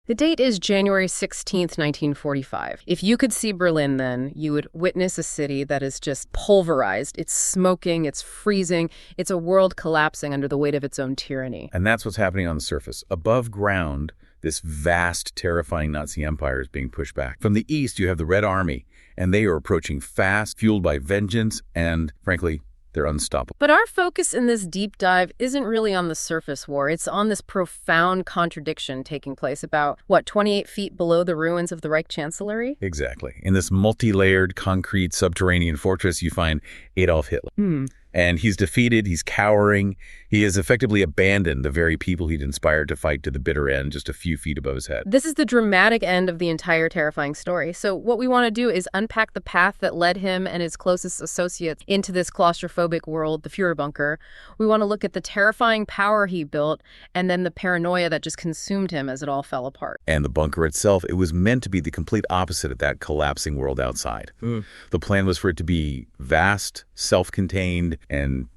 The date is January 16th, 1945. If you could see Berlin then, you would witness a city that is just pulverized. It's smoking, it's freezing, it's a world collapsing under the weight of its own tyranny. And that's what's happening on the surface. Above ground, this vast, terrifying Nazi empire is being pushed back. From the east, you have the Red Army, and they are approaching fast, fueled by vengeance, and, frankly, they're unstoppable. But our focus in this deep dive isn't really on the surface war. It's on this profound contradiction taking place about, 28 feet below the ruins of the Reich Chancellery? Exactly. In this multi-layered, concrete, subterranean fortress, you find Adolf Hitler. And he's defeated, he's cowering, he has effectively abandoned the very people he'd inspired to fight to the bitter end just a few feet above his head. This is the dramatic end of the entire terrifying story. So what we want to do is unpack the path that led him and his closest associates into this claustrophobic world, the Führerbunker. We want to look at the terrifying power he built and then the paranoia that just consumed him as it all fell apart. And the bunker itself, it was meant to be the complete opposite of that collapsing world outside. The plan was for it to be vast, self-contained, and,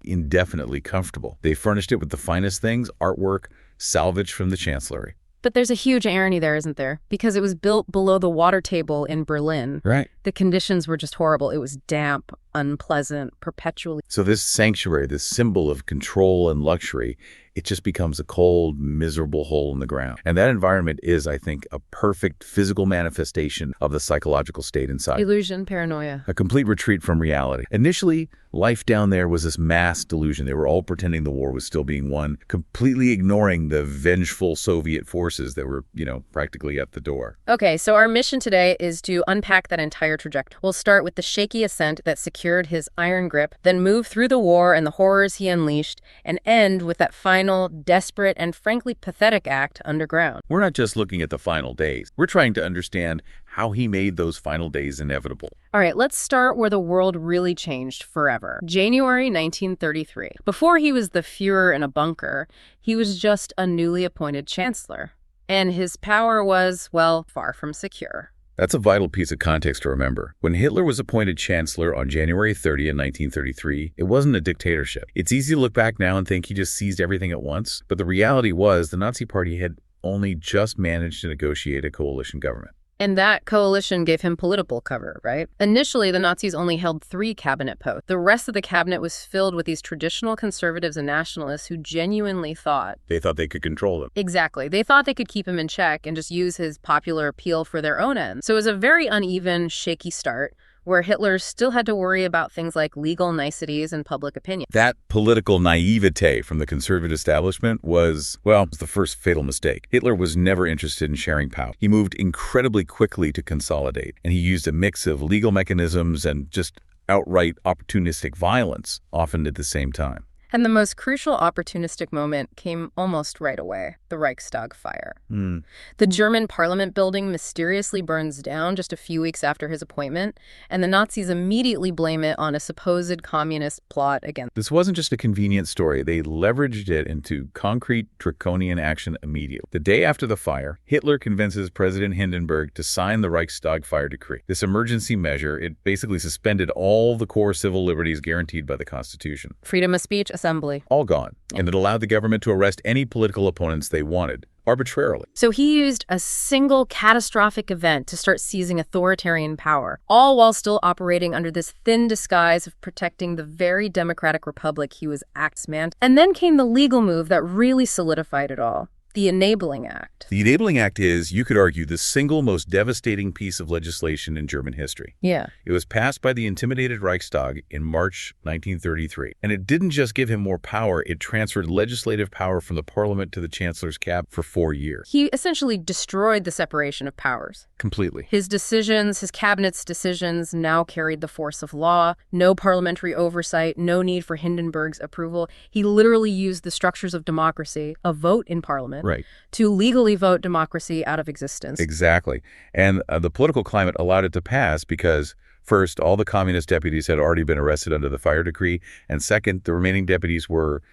indefinitely comfortable. They furnished it with the finest things, artwork, salvaged from the Chancellery. But there's a huge irony there, isn't there? Because it was built below the water table in Berlin. Right. The conditions were just horrible. It was damp, unpleasant, perpetually. So this sanctuary, this symbol of control and luxury, it just becomes a cold, miserable hole in the ground. And that environment is, I think, a perfect physical manifestation of the psychological state inside. Illusion, paranoia. A complete retreat from reality. Initially, life down there was this mass delusion. They were all pretending the war was still being won, completely ignoring the vengeful Soviet forces that were, practically at the door. Okay, so our mission today is to unpack that entire trajectory. We'll start with the shaky ascent that secured his iron grip, then move through the war and the horrors he unleashed, and end with that final, desperate, and frankly pathetic act underground. We're not just looking at the final days. We're trying to understand how he made those final days inevitable. All right, let's start where the world really changed forever. January 1933. Before he was the Führer in a bunker, he was just a newly appointed chancellor. And his power was, far from secure. That's a vital piece of context to remember. When Hitler was appointed chancellor on January 30 in 1933, it wasn't a dictatorship. It's easy to look back now and think he just seized everything at once, but the reality was the Nazi Party had only just managed to negotiate a coalition government. And that coalition gave him political cover, right? Initially, the Nazis only held 3 cabinet posts. The rest of the cabinet was filled with these traditional conservatives and nationalists who genuinely thought they could control him. Exactly. They thought they could keep him in check and just use his popular appeal for their own ends. So it was a very uneven, shaky start, where Hitler still had to worry about things like legal niceties and public opinion. That political naivete from the conservative establishment was the first fatal mistake. Hitler was never interested in sharing power. He moved incredibly quickly to consolidate, and he used a mix of legal mechanisms and just outright opportunistic violence, often at the same time. And the most crucial opportunistic moment came almost right away, the Reichstag fire. The German parliament building mysteriously burns down just a few weeks after his appointment, and the Nazis immediately blame it on a supposed communist plot against. This wasn't just a convenient story. They leveraged it into concrete, draconian action immediately. The day after the fire, Hitler convinces President Hindenburg to sign the Reichstag fire decree. This emergency measure, it basically suspended all the core civil liberties guaranteed by the Constitution. Freedom of speech, assembly. All gone. And it allowed the government to arrest any political opponents they wanted, arbitrarily. So he used a single catastrophic event to start seizing authoritarian power, all while still operating under this thin disguise of protecting the very democratic republic he was axeman. And then came the legal move that really solidified it all. The Enabling Act. The Enabling Act is, you could argue, the single most devastating piece of legislation in German history. Yeah. It was passed by the intimidated Reichstag in March 1933. And it didn't just give him more power, it transferred legislative power from the parliament to the chancellor's cabinet for 4 years. He essentially destroyed the separation of powers. Completely. His decisions, his cabinet's decisions, now carried the force of law. No parliamentary oversight, no need for Hindenburg's approval. He literally used the structures of democracy, a vote in parliament, Right. to legally vote democracy out of existence. Exactly. And the political climate allowed it to pass because, first, all the communist deputies had already been arrested under the fire decree, and second, the remaining deputies were,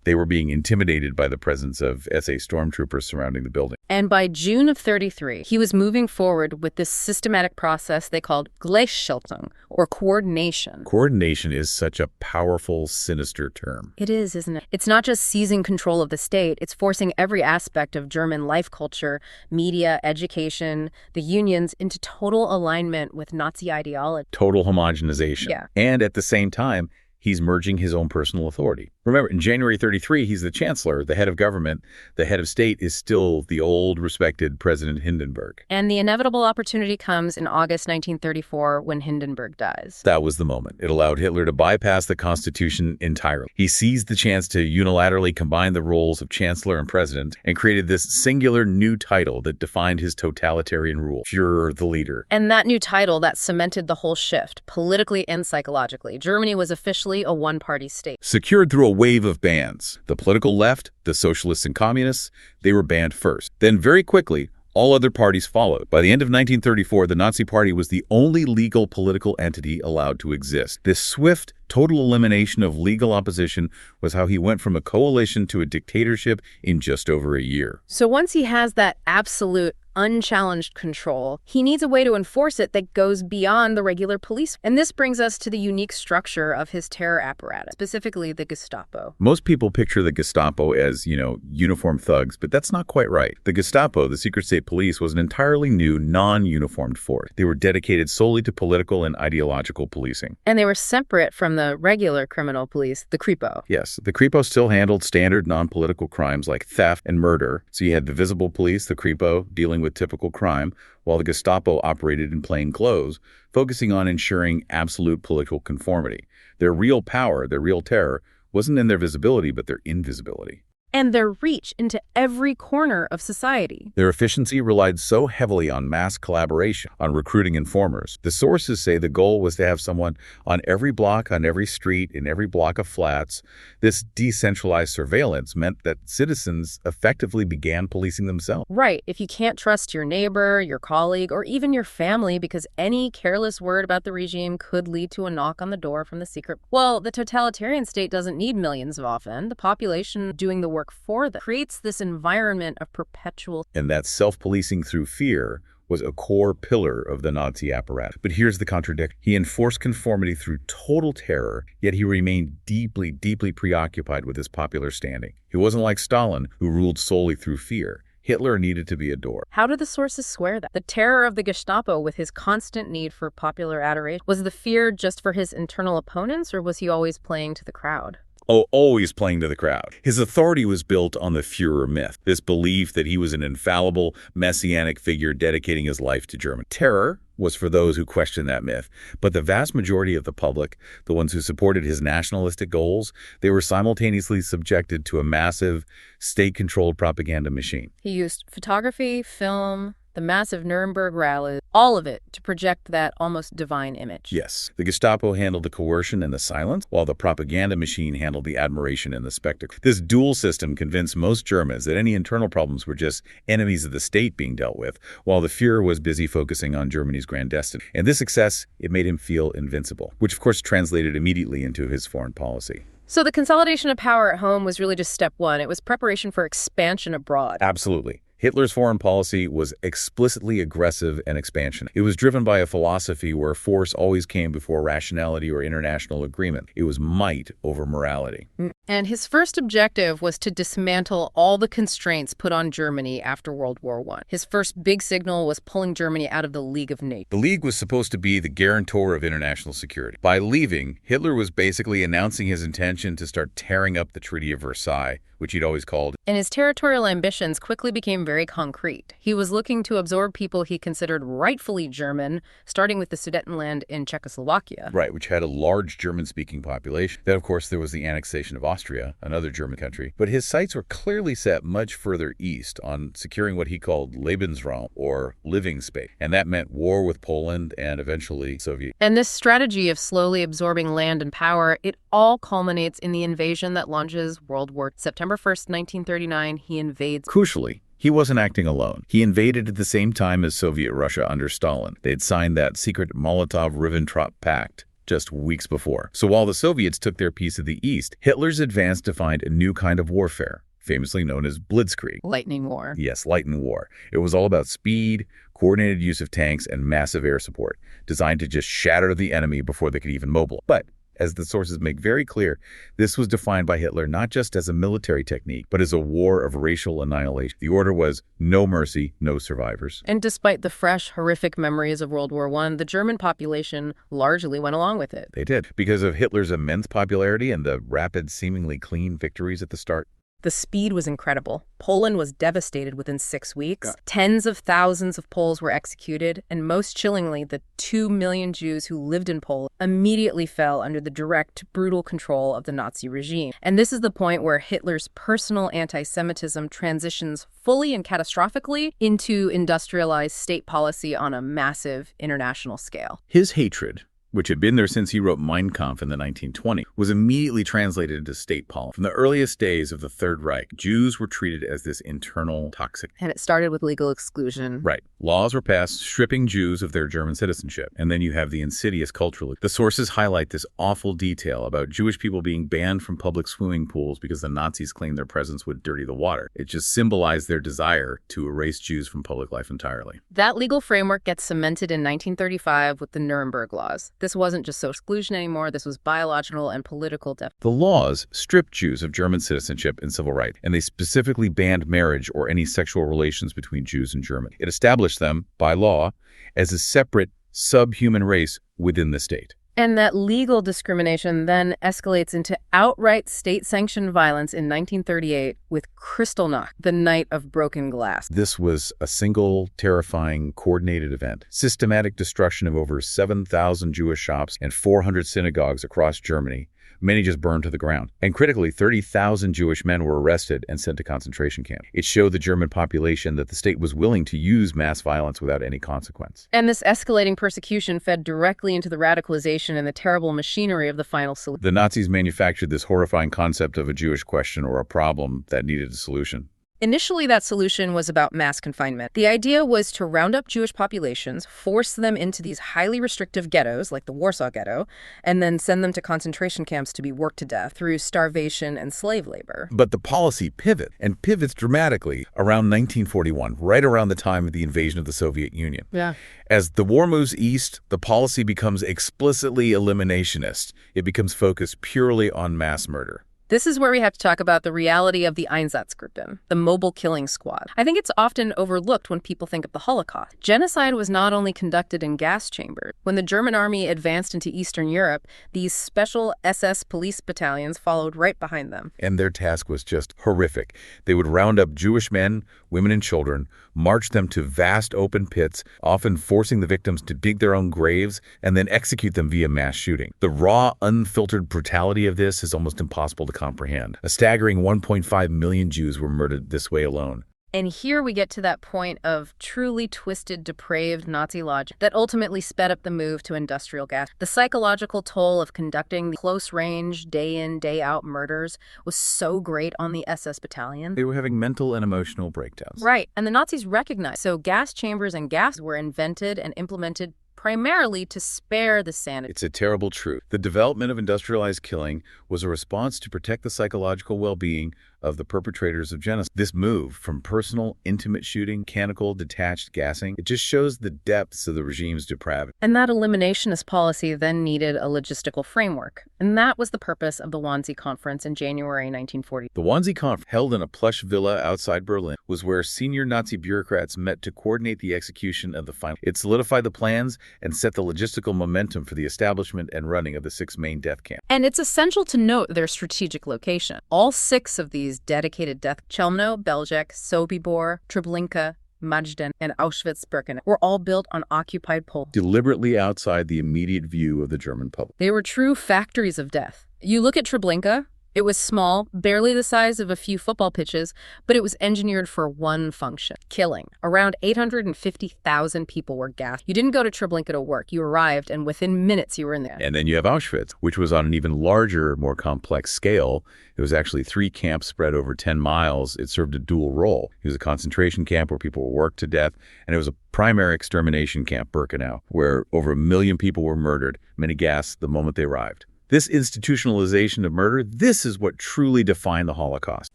They were being intimidated by the presence of SA stormtroopers surrounding the building. And by June of 33, he was moving forward with this systematic process they called Gleichschaltung, or coordination. Coordination is such a powerful, sinister term. It is, isn't it? It's not just seizing control of the state, it's forcing every aspect of German life culture, media, education, the unions into total alignment with Nazi ideology. Total homogenization. Yeah. And at the same time, he's merging his own personal authority. Remember, in January 33, he's the chancellor, the head of government. The head of state is still the old, respected President Hindenburg. And the inevitable opportunity comes in August 1934 when Hindenburg dies. That was the moment. It allowed Hitler to bypass the Constitution entirely. He seized the chance to unilaterally combine the roles of chancellor and president and created this singular new title that defined his totalitarian rule, Führer, the leader. And that new title, that cemented the whole shift, politically and psychologically. Germany was officially a one-party state. Secured through a wave of bans. The political left, the socialists and communists, they were banned first. Then very quickly, all other parties followed. By the end of 1934, the Nazi Party was the only legal political entity allowed to exist. This swift, total elimination of legal opposition was how he went from a coalition to a dictatorship in just over a year. So once he has that absolute, unchallenged control, he needs a way to enforce it that goes beyond the regular police. And this brings us to the unique structure of his terror apparatus, specifically the Gestapo. Most people picture the Gestapo as, uniformed thugs, but that's not quite right. The Gestapo, the secret state police, was an entirely new, non-uniformed force. They were dedicated solely to political and ideological policing. And they were separate from the regular criminal police, the Kripo. Yes, the Kripo still handled standard non-political crimes like theft and murder. So you had the visible police, the Kripo, dealing with typical crime, while the Gestapo operated in plain clothes, focusing on ensuring absolute political conformity. Their real power, their real terror, wasn't in their visibility, but their invisibility. And their reach into every corner of society. Their efficiency relied so heavily on mass collaboration, on recruiting informers. The sources say the goal was to have someone on every block, on every street, in every block of flats. This decentralized surveillance meant that citizens effectively began policing themselves. Right. If you can't trust your neighbor, your colleague, or even your family because any careless word about the regime could lead to a knock on the door from the secret. Well, the totalitarian state doesn't need millions often. The population doing the work for them creates this environment of perpetual. And that self-policing through fear was a core pillar of the Nazi apparatus. But here's the contradiction. He enforced conformity through total terror, yet he remained deeply, deeply preoccupied with his popular standing. He wasn't like Stalin, who ruled solely through fear. Hitler needed to be adored. How do the sources square that? The terror of the Gestapo with his constant need for popular adoration. Was the fear just for his internal opponents, or was he always playing to the crowd? Oh, always playing to the crowd. His authority was built on the Führer myth, this belief that he was an infallible, messianic figure dedicating his life to Germany. Terror was for those who questioned that myth, but the vast majority of the public, the ones who supported his nationalistic goals, they were simultaneously subjected to a massive, state-controlled propaganda machine. He used photography, film, the massive Nuremberg rallies, all of it to project that almost divine image. Yes, the Gestapo handled the coercion and the silence, while the propaganda machine handled the admiration and the spectacle. This dual system convinced most Germans that any internal problems were just enemies of the state being dealt with, while the Führer was busy focusing on Germany's grand destiny. And this success, it made him feel invincible, which of course translated immediately into his foreign policy. So the consolidation of power at home was really just step one. It was preparation for expansion abroad. Absolutely. Hitler's foreign policy was explicitly aggressive and expansion. It was driven by a philosophy where force always came before rationality or international agreement. It was might over morality. And his first objective was to dismantle all the constraints put on Germany after World War I. His first big signal was pulling Germany out of the League of Nations. The League was supposed to be the guarantor of international security. By leaving, Hitler was basically announcing his intention to start tearing up the Treaty of Versailles, which he'd always called. And his territorial ambitions quickly became very concrete. He was looking to absorb people he considered rightfully German, starting with the Sudetenland in Czechoslovakia. Right, which had a large German-speaking population. Then, of course, there was the annexation of Austria, another German country. But his sights were clearly set much further east on securing what he called Lebensraum, or living space. And that meant war with Poland and eventually Soviet. And this strategy of slowly absorbing land and power, it all culminates in the invasion that launches World War II. September 1st, 1939, he invades. Crucially, he wasn't acting alone. He invaded at the same time as Soviet Russia under Stalin. They had signed that secret Molotov-Ribbentrop Pact. just weeks before. So while the Soviets took their piece of the East, Hitler's advance defined a new kind of warfare, famously known as blitzkrieg. Lightning war. Yes, lightning war. It was all about speed, coordinated use of tanks, and massive air support, designed to just shatter the enemy before they could even mobilize. But as the sources make very clear, this was defined by Hitler not just as a military technique, but as a war of racial annihilation. The order was no mercy, no survivors. And despite the fresh, horrific memories of World War I, the German population largely went along with it. They did, because of Hitler's immense popularity and the rapid, seemingly clean victories at the start. The speed was incredible. Poland was devastated within 6 weeks. Tens of thousands of Poles were executed, and most chillingly, the 2 million Jews who lived in Poland immediately fell under the direct, brutal control of the Nazi regime. And this is the point where Hitler's personal anti-Semitism transitions fully and catastrophically into industrialized state policy on a massive international scale. His hatred, which had been there since he wrote Mein Kampf in the 1920s, was immediately translated into state policy. From the earliest days of the Third Reich, Jews were treated as this internal toxic. And it started with legal exclusion. Right. Laws were passed stripping Jews of their German citizenship. And then you have the insidious cultural. The sources highlight this awful detail about Jewish people being banned from public swimming pools because the Nazis claimed their presence would dirty the water. It just symbolized their desire to erase Jews from public life entirely. That legal framework gets cemented in 1935 with the Nuremberg Laws. This wasn't just social exclusion anymore, this was biological and political death. The laws stripped Jews of German citizenship and civil rights, and they specifically banned marriage or any sexual relations between Jews and Germans. It established them, by law, as a separate, subhuman race within the state. And that legal discrimination then escalates into outright state-sanctioned violence in 1938 with Kristallnacht, the Night of Broken Glass. This was a single, terrifying, coordinated event. Systematic destruction of over 7,000 Jewish shops and 400 synagogues across Germany. Many just burned to the ground. And critically, 30,000 Jewish men were arrested and sent to concentration camps. It showed the German population that the state was willing to use mass violence without any consequence. And this escalating persecution fed directly into the radicalization and the terrible machinery of the final solution. The Nazis manufactured this horrifying concept of a Jewish question or a problem that needed a solution. Initially, that solution was about mass confinement. The idea was to round up Jewish populations, force them into these highly restrictive ghettos, like the Warsaw Ghetto, and then send them to concentration camps to be worked to death through starvation and slave labor. But the policy pivots dramatically around 1941, right around the time of the invasion of the Soviet Union. Yeah. As the war moves east, the policy becomes explicitly eliminationist. It becomes focused purely on mass murder. This is where we have to talk about the reality of the Einsatzgruppen, the mobile killing squad. I think it's often overlooked when people think of the Holocaust. Genocide was not only conducted in gas chambers. When the German army advanced into Eastern Europe, these special SS police battalions followed right behind them. And their task was just horrific. They would round up Jewish men, women, and children, march them to vast open pits, often forcing the victims to dig their own graves, and then execute them via mass shooting. The raw, unfiltered brutality of this is almost impossible to comprehend. A staggering 1.5 million Jews were murdered this way alone. And here we get to that point of truly twisted, depraved Nazi logic that ultimately sped up the move to industrial gas. The psychological toll of conducting close-range, day-in, day-out murders was so great on the SS battalion. They were having mental and emotional breakdowns. Right, and the Nazis recognized. So gas chambers and gas were invented and implemented primarily to spare the sanity. It's a terrible truth. The development of industrialized killing was a response to protect the psychological well-being of the perpetrators of genocide. This move from personal, intimate shooting, mechanical, detached gassing, it just shows the depths of the regime's depravity. And that eliminationist policy then needed a logistical framework. And that was the purpose of the Wannsee Conference in January 1940. The Wannsee Conference, held in a plush villa outside Berlin, was where senior Nazi bureaucrats met to coordinate the execution of the final. It solidified the plans and set the logistical momentum for the establishment and running of the 6 main death camps. And it's essential to note their strategic location. All 6 of these dedicated death Chelmno, Belzec, Sobibor, Treblinka, Majdan, and Auschwitz-Birkenau were all built on occupied Poland. Deliberately outside the immediate view of the German public. They were true factories of death. You look at Treblinka, It was small, barely the size of a few football pitches, but it was engineered for one function: killing. Around 850,000 people were gassed. You didn't go to Treblinka to work. You arrived, and within minutes you were in there. And then you have Auschwitz, which was on an even larger, more complex scale. It was actually 3 camps spread over 10 miles. It served a dual role. It was a concentration camp where people were worked to death, and it was a primary extermination camp, Birkenau, where over 1 million people were murdered, many gassed the moment they arrived. This institutionalization of murder, this is what truly defined the Holocaust.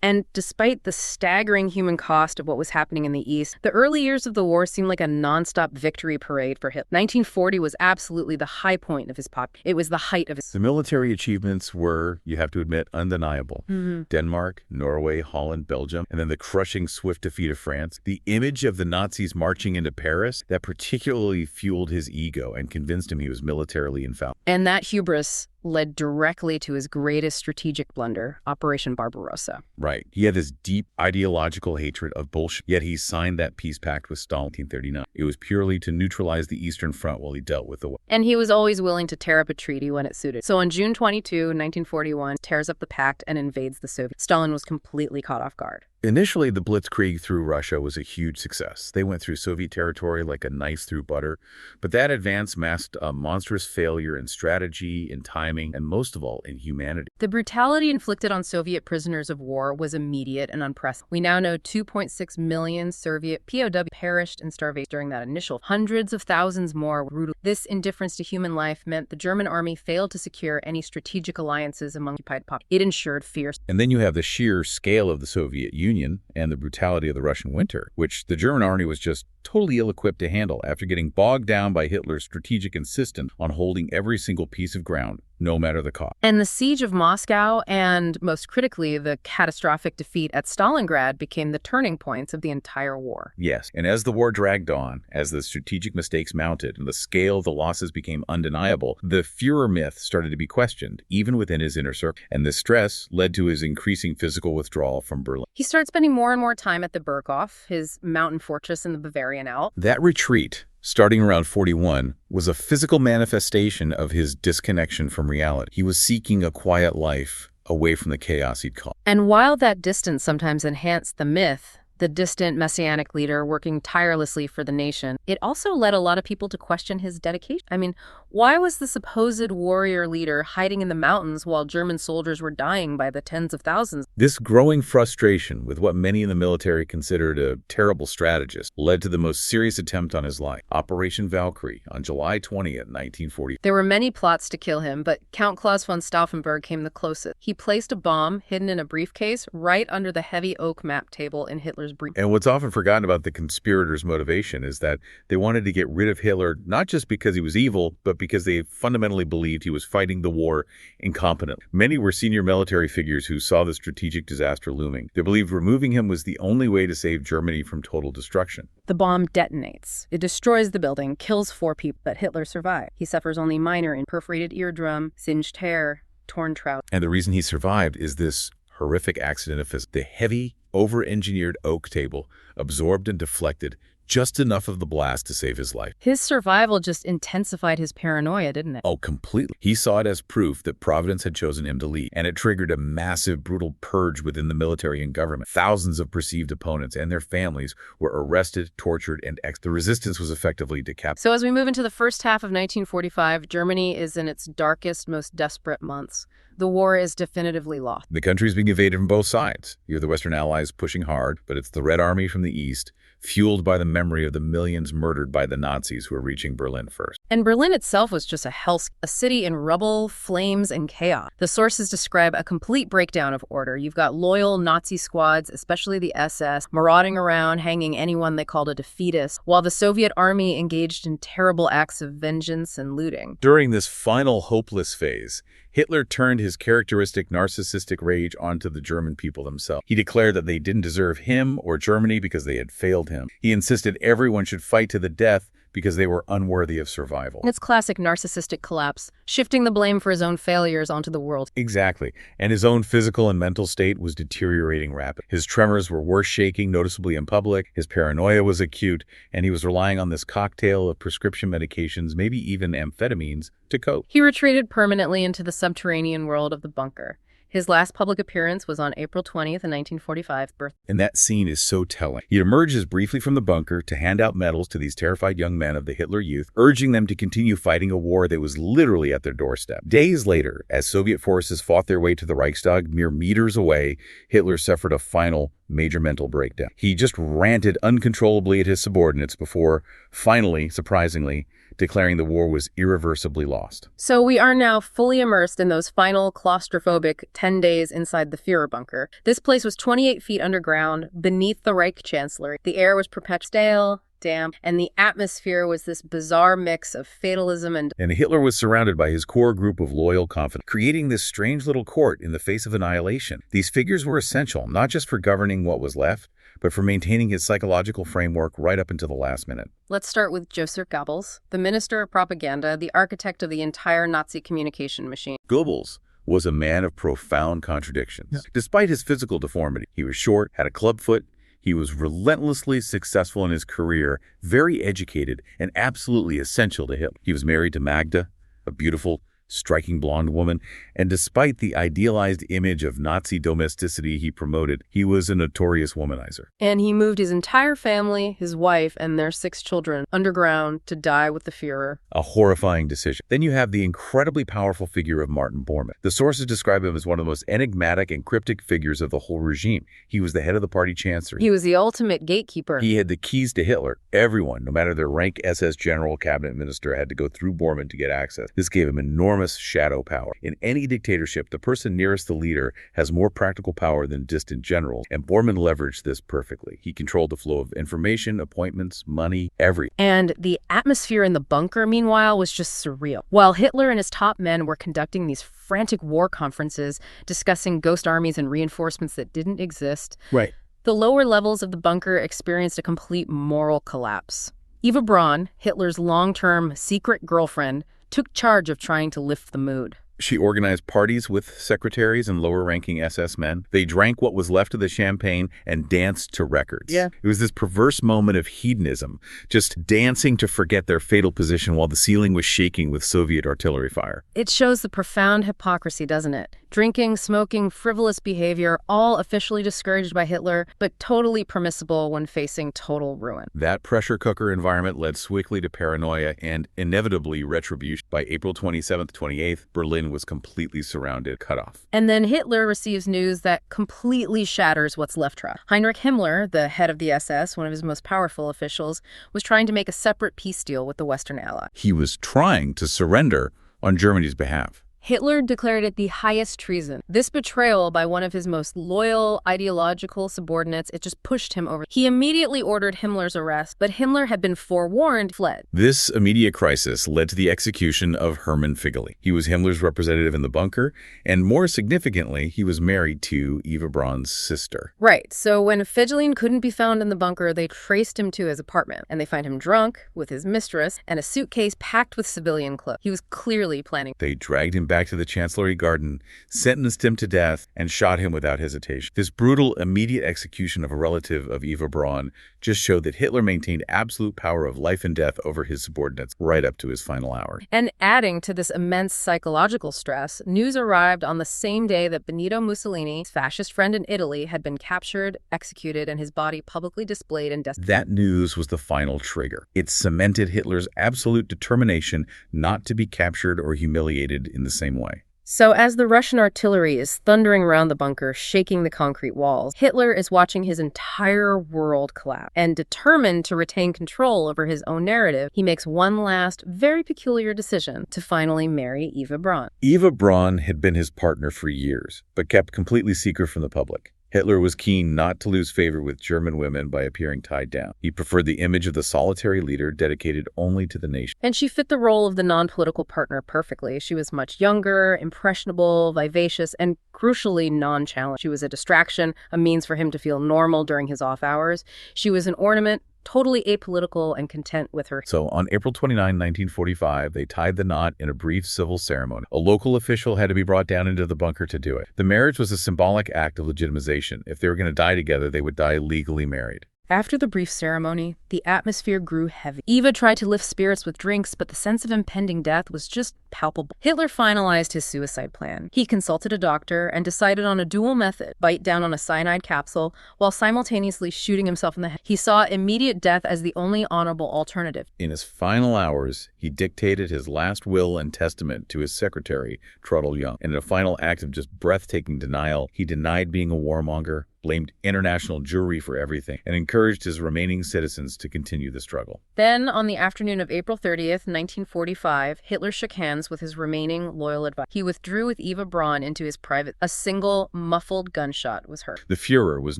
And despite the staggering human cost of what was happening in the East, the early years of the war seemed like a nonstop victory parade for Hitler. 1940 was absolutely the high point of his pop. It was the height of his... The military achievements were, you have to admit, undeniable. Denmark, Norway, Holland, Belgium, and then the crushing, swift defeat of France. The image of the Nazis marching into Paris, that particularly fueled his ego and convinced him he was militarily infallible. And that hubris led directly to his greatest strategic blunder, Operation Barbarossa. Right. He had this deep ideological hatred of Bolshevik, yet he signed that peace pact with Stalin in 1939. It was purely to neutralize the Eastern Front while he dealt with the West. And he was always willing to tear up a treaty when it suited. So on June 22, 1941, tears up the pact and invades the Soviet. Stalin was completely caught off guard. Initially, the blitzkrieg through Russia was a huge success. They went through Soviet territory like a knife through butter. But that advance masked a monstrous failure in strategy, in timing, and most of all, in humanity. The brutality inflicted on Soviet prisoners of war was immediate and unprecedented. We now know 2.6 million Soviet POW perished in starvation during that initial. Hundreds of thousands more were brutally. This indifference to human life meant the German army failed to secure any strategic alliances among occupied populations. It ensured fierce. And then you have the sheer scale of the Soviet Union and the brutality of the Russian winter, which the German army was just totally ill-equipped to handle after getting bogged down by Hitler's strategic insistence on holding every single piece of ground, no matter the cost. And the siege of Moscow and, most critically, the catastrophic defeat at Stalingrad became the turning points of the entire war. Yes, and as the war dragged on, as the strategic mistakes mounted and the scale of the losses became undeniable, the Führer myth started to be questioned, even within his inner circle. And this stress led to his increasing physical withdrawal from Berlin. He started spending more and more time at the Berghof, his mountain fortress in the Bavarian Alps. That retreat, starting around 41, was a physical manifestation of his disconnection from reality. He was seeking a quiet life away from the chaos he'd caused. And while that distance sometimes enhanced the myth, the distant messianic leader working tirelessly for the nation, it also led a lot of people to question his dedication. I mean, why was the supposed warrior leader hiding in the mountains while German soldiers were dying by the tens of thousands? This growing frustration with what many in the military considered a terrible strategist led to the most serious attempt on his life, Operation Valkyrie, on July 20th, 1940. There were many plots to kill him, but Count Claus von Stauffenberg came the closest. He placed a bomb hidden in a briefcase right under the heavy oak map table in Hitler's brief. And what's often forgotten about the conspirators' motivation is that they wanted to get rid of Hitler not just because he was evil, but because they fundamentally believed he was fighting the war incompetently. Many were senior military figures who saw the strategic disaster looming. They believed removing him was the only way to save Germany from total destruction. The bomb detonates. It destroys the building, kills 4 people, but Hitler survived. He suffers only minor injuries: perforated eardrum, singed hair, torn trousers. And the reason he survived is this horrific accident of physics. The heavy, over-engineered oak table absorbed and deflected just enough of the blast to save his life. His survival just intensified his paranoia, didn't it? Oh, completely. He saw it as proof that Providence had chosen him to lead, and it triggered a massive, brutal purge within the military and government. Thousands of perceived opponents and their families were arrested, tortured, and the resistance was effectively decapitated. So as we move into the first half of 1945, Germany is in its darkest, most desperate months. The war is definitively lost. The country is being invaded from both sides. You have the Western Allies pushing hard, but it's the Red Army from the East, fueled by the memory of the millions murdered by the Nazis who were reaching Berlin first. And Berlin itself was just a city in rubble, flames, and chaos. The sources describe a complete breakdown of order. You've got loyal Nazi squads, especially the SS, marauding around, hanging anyone they called a defeatist, while the Soviet army engaged in terrible acts of vengeance and looting. During this final hopeless phase, Hitler turned his characteristic narcissistic rage onto the German people themselves. He declared that they didn't deserve him or Germany because they had failed him. He insisted everyone should fight to the death because they were unworthy of survival. It's classic narcissistic collapse, shifting the blame for his own failures onto the world. Exactly. And his own physical and mental state was deteriorating rapidly. His tremors were worse shaking noticeably in public, his paranoia was acute, and he was relying on this cocktail of prescription medications, maybe even amphetamines, to cope. He retreated permanently into the subterranean world of the bunker. His last public appearance was on April 20th, 1945. And that scene is so telling. He emerges briefly from the bunker to hand out medals to these terrified young men of the Hitler Youth, urging them to continue fighting a war that was literally at their doorstep. Days later, as Soviet forces fought their way to the Reichstag mere meters away, Hitler suffered a final major mental breakdown. He just ranted uncontrollably at his subordinates before, finally, surprisingly, declaring the war was irreversibly lost. So we are now fully immersed in those final claustrophobic 10 days inside the Führerbunker. This place was 28 feet underground, beneath the Reich Chancellery. The air was perpetually stale, damp, and the atmosphere was this bizarre mix of fatalism and Hitler was surrounded by his core group of loyal confidants, creating this strange little court in the face of annihilation. These figures were essential, not just for governing what was left, but for maintaining his psychological framework right up until the last minute. Let's start with Joseph Goebbels, the minister of propaganda, the architect of the entire Nazi communication machine. Goebbels was a man of profound contradictions. Yeah. Despite his physical deformity, he was short, had a clubfoot, he was relentlessly successful in his career, very educated, and absolutely essential to Hitler. He was married to Magda, a beautiful, striking blonde woman, and despite the idealized image of Nazi domesticity he promoted, he was a notorious womanizer. And he moved his entire family, his wife, and their 6 children underground to die with the Führer. A horrifying decision. Then you have the incredibly powerful figure of Martin Bormann. The sources describe him as one of the most enigmatic and cryptic figures of the whole regime. He was the head of the party chancellery. He was the ultimate gatekeeper. He had the keys to Hitler. Everyone, no matter their rank, SS general, cabinet minister, had to go through Bormann to get access. This gave him enormous shadow power. In any dictatorship, the person nearest the leader has more practical power than distant generals, and Bormann leveraged this perfectly. He controlled the flow of information, appointments, money, everything. And the atmosphere in the bunker, meanwhile, was just surreal. While Hitler and his top men were conducting these frantic war conferences, discussing ghost armies and reinforcements that didn't exist, Right. The lower levels of the bunker experienced a complete moral collapse. Eva Braun, Hitler's long-term secret girlfriend, took charge of trying to lift the mood. She organized parties with secretaries and lower-ranking SS men. They drank what was left of the champagne and danced to records. Yeah. It was this perverse moment of hedonism, just dancing to forget their fatal position while the ceiling was shaking with Soviet artillery fire. It shows the profound hypocrisy, doesn't it? Drinking, smoking, frivolous behavior, all officially discouraged by Hitler, but totally permissible when facing total ruin. That pressure cooker environment led swiftly to paranoia and, inevitably, retribution. By April 27th, 28th, Berlin was completely surrounded, cut off. And then Hitler receives news that completely shatters what's left. Heinrich Himmler, the head of the SS, one of his most powerful officials, was trying to make a separate peace deal with the Western Allies. He was trying to surrender on Germany's behalf. Hitler declared it the highest treason. This betrayal by one of his most loyal ideological subordinates, it just pushed him over. He immediately ordered Himmler's arrest, but Himmler had been forewarned, fled. This immediate crisis led to the execution of Hermann Figeli. He was Himmler's representative in the bunker, and more significantly, he was married to Eva Braun's sister. Right, so when Figeli couldn't be found in the bunker, they traced him to his apartment, and they find him drunk with his mistress and a suitcase packed with civilian clothes. He was clearly planning. They dragged him back to the Chancellery garden, sentenced him to death, and shot him without hesitation. This brutal, immediate execution of a relative of Eva Braun just showed that Hitler maintained absolute power of life and death over his subordinates right up to his final hour. And adding to this immense psychological stress, news arrived on the same day that Benito Mussolini, his fascist friend in Italy, had been captured, executed, and his body publicly displayed in death. That news was the final trigger. It cemented Hitler's absolute determination not to be captured or humiliated in the same way. So as the Russian artillery is thundering around the bunker, shaking the concrete walls, Hitler is watching his entire world collapse. And determined to retain control over his own narrative, he makes one last, very peculiar decision to finally marry Eva Braun. Eva Braun had been his partner for years, but kept completely secret from the public. Hitler was keen not to lose favor with German women by appearing tied down. He preferred the image of the solitary leader dedicated only to the nation. And she fit the role of the non-political partner perfectly. She was much younger, impressionable, vivacious, and crucially non-challenged. She was a distraction, a means for him to feel normal during his off hours. She was an ornament, totally apolitical and content with her. So on April 29, 1945, they tied the knot in a brief civil ceremony. A local official had to be brought down into the bunker to do it. The marriage was a symbolic act of legitimization. If they were going to die together, they would die legally married. After the brief ceremony, the atmosphere grew heavy. Eva tried to lift spirits with drinks, but the sense of impending death was just palpable. Hitler finalized his suicide plan. He consulted a doctor and decided on a dual method: bite down on a cyanide capsule while simultaneously shooting himself in the head. He saw immediate death as the only honorable alternative. In his final hours, he dictated his last will and testament to his secretary, Trudel Young. And in a final act of just breathtaking denial, he denied being a warmonger, blamed international Jewry for everything, and encouraged his remaining citizens to continue the struggle. Then, on the afternoon of April 30th, 1945, Hitler shook hands with his remaining loyal advisor. He withdrew with Eva Braun into his private. A single, muffled gunshot was heard. The Führer was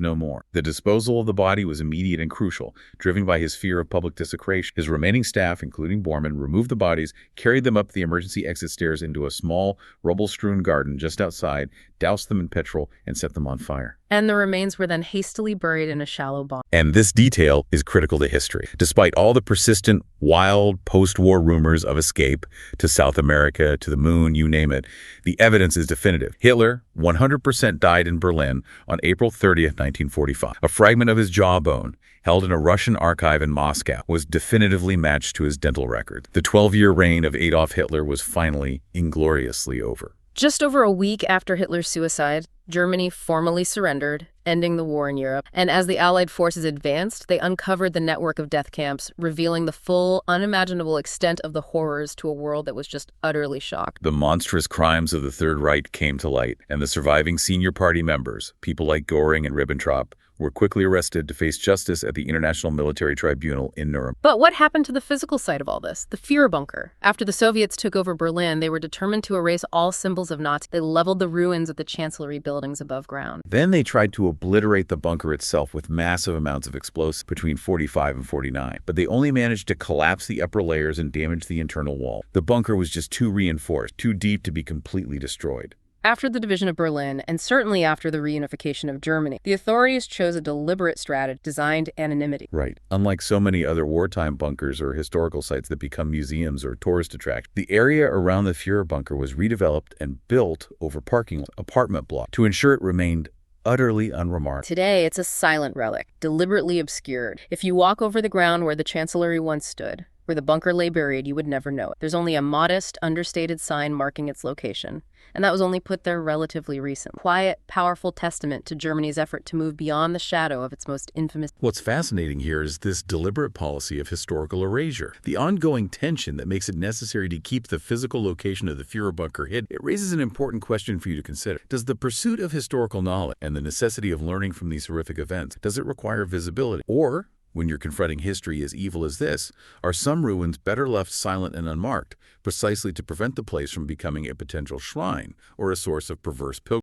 no more. The disposal of the body was immediate and crucial, driven by his fear of public desecration. His remaining staff, including Bormann, removed the bodies, carried them up the emergency exit stairs into a small, rubble-strewn garden just outside, doused them in petrol, and set them on fire. And the remains were then hastily buried in a shallow bog. And this detail is critical to history. Despite all the persistent, wild, post-war rumors of escape to South America, to the moon, you name it, the evidence is definitive. Hitler 100% died in Berlin on April 30th, 1945. A fragment of his jawbone, held in a Russian archive in Moscow, was definitively matched to his dental record. The 12-year reign of Adolf Hitler was finally, ingloriously over. Just over a week after Hitler's suicide, Germany formally surrendered, ending the war in Europe. And as the Allied forces advanced, they uncovered the network of death camps, revealing the full, unimaginable extent of the horrors to a world that was just utterly shocked. The monstrous crimes of the Third Reich came to light, and the surviving senior party members, people like Göring and Ribbentrop, were quickly arrested to face justice at the International Military Tribunal in Nuremberg. But what happened to the physical side of all this? The Führerbunker. After the Soviets took over Berlin, they were determined to erase all symbols of Nazis. They leveled the ruins of the chancellery buildings above ground. Then they tried to obliterate the bunker itself with massive amounts of explosives between 45 and 49. But they only managed to collapse the upper layers and damage the internal wall. The bunker was just too reinforced, too deep to be completely destroyed. After the division of Berlin, and certainly after the reunification of Germany, the authorities chose a deliberate strategy designed anonymity. Right. Unlike so many other wartime bunkers or historical sites that become museums or tourist attractions, the area around the Führerbunker was redeveloped and built over parking apartment blocks to ensure it remained utterly unremarked. Today, it's a silent relic, deliberately obscured. If you walk over the ground where the chancellery once stood, where the bunker lay buried, you would never know it. There's only a modest, understated sign marking its location, and that was only put there relatively recently. Quiet, powerful testament to Germany's effort to move beyond the shadow of its most infamous. What's fascinating here is this deliberate policy of historical erasure. The ongoing tension that makes it necessary to keep the physical location of the Führerbunker hidden. It raises an important question for you to consider. Does the pursuit of historical knowledge and the necessity of learning from these horrific events, does it require visibility? Or, when you're confronting history as evil as this, are some ruins better left silent and unmarked, precisely to prevent the place from becoming a potential shrine or a source of perverse pilgrimage?